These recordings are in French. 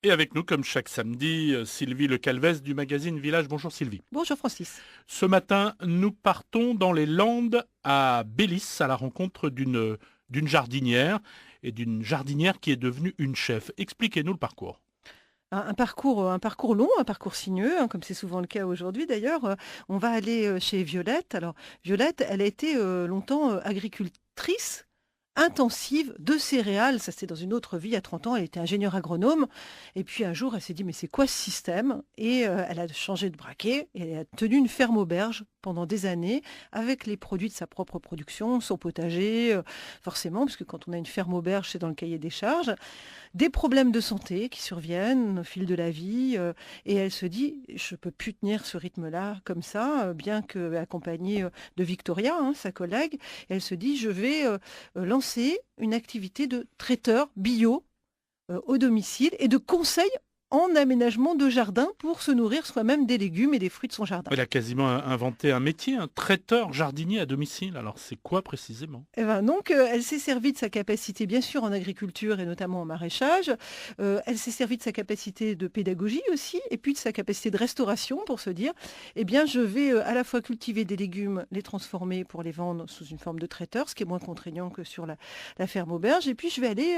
Et avec nous, comme chaque samedi, Sylvie Le Calvez du magazine Village. Bonjour Sylvie. Bonjour Francis. Ce matin, nous partons dans les Landes à Bélis à la rencontre d'une jardinière et d'une jardinière qui est devenue une chef. Expliquez-nous le parcours. Un parcours long, un parcours sinueux, hein, comme c'est souvent le cas aujourd'hui d'ailleurs. On va aller chez Violette. Alors Violette, elle a été longtemps agricultrice intensive de céréales. Ça, c'était dans une autre vie, à 30 ans, elle était ingénieure agronome. Et puis un jour, elle s'est dit, mais c'est quoi ce système? Et elle a changé de braquet et elle a tenu une ferme auberge pendant des années avec les produits de sa propre production, son potager, forcément, parce que quand on a une ferme auberge, c'est dans le cahier des charges. Des problèmes de santé qui surviennent au fil de la vie. Et elle se dit, je peux plus tenir ce rythme-là comme ça, bien que accompagnée de Victoria, hein, sa collègue. Et elle se dit, je vais lancer une activité de traiteur bio au domicile et de conseil en aménagement de jardin pour se nourrir soi-même des légumes et des fruits de son jardin. Elle a quasiment inventé un métier, un traiteur jardinier à domicile. Alors c'est quoi précisément? Eh ben, donc, elle s'est servie de sa capacité, bien sûr, en agriculture et notamment en maraîchage. Elle s'est servie de sa capacité de pédagogie aussi, et puis de sa capacité de restauration pour se dire, eh bien, je vais à la fois cultiver des légumes, les transformer pour les vendre sous une forme de traiteur, ce qui est moins contraignant que sur la ferme auberge, et puis je vais aller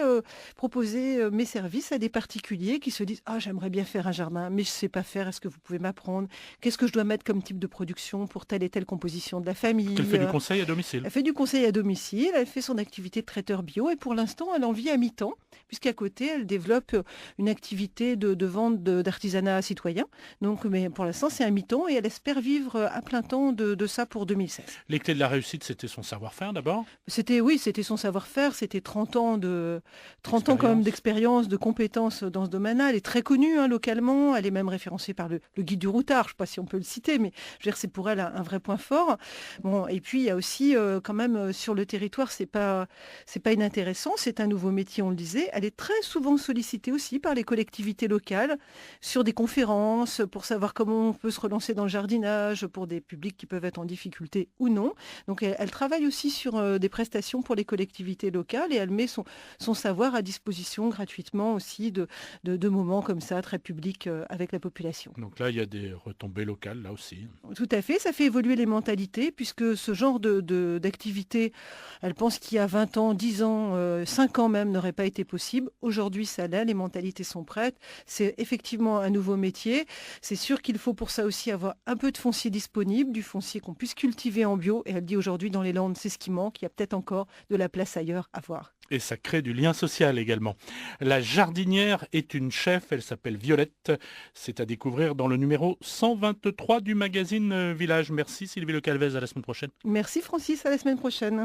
proposer mes services à des particuliers qui se disent, ah, j'aimerais bien faire un jardin, mais je ne sais pas faire, est-ce que vous pouvez m'apprendre? Qu'est-ce que je dois mettre comme type de production pour telle et telle composition de la famille? Elle fait du conseil à domicile. Elle fait du conseil à domicile, elle fait son activité de traiteur bio et pour l'instant, elle en vit à mi-temps, puisqu'à côté, elle développe une activité de vente d'artisanat citoyen. Donc, mais pour l'instant, c'est à mi-temps et elle espère vivre à plein temps de ça pour 2016. Les clés de la réussite, c'était son savoir-faire d'abord, Oui, c'était son savoir-faire, c'était 30 ans quand même l'expérience. d'expérience, de compétences dans ce domaine-là. Elle est très connue hein, localement, elle est même référencée par le guide du routard, je ne sais pas si on peut le citer, mais je veux dire, c'est pour elle un vrai point fort. Bon, et puis il y a aussi quand même sur le territoire, c'est pas inintéressant, c'est un nouveau métier, on le disait. Elle est très souvent sollicitée aussi par les collectivités locales sur des conférences pour savoir comment on peut se relancer dans le jardinage pour des publics qui peuvent être en difficulté ou non. Donc elle travaille aussi sur des prestations pour les collectivités locales et elle met son savoir à disposition gratuitement aussi de moments comme ça, très publics avec la population. Donc là, il y a des retombées locales, là aussi. Tout à fait, ça fait évoluer les mentalités puisque ce genre d'activité, elle pense qu'il y a 20 ans, 10 ans, 5 ans même n'aurait pas été possible. Aujourd'hui, ça l'est, les mentalités sont prêtes. C'est effectivement un nouveau métier. C'est sûr qu'il faut pour ça aussi avoir un peu de foncier disponible, du foncier qu'on puisse cultiver en bio. Et elle dit aujourd'hui dans les Landes, c'est ce qui manque. Il y a peut-être encore de la place ailleurs à voir. Et ça crée du lien social également. La jardinière est une chef, elle s'appelle Violette. C'est à découvrir dans le numéro 123 du magazine Village. Merci Sylvie Le Calvez, à la semaine prochaine. Merci Francis, à la semaine prochaine.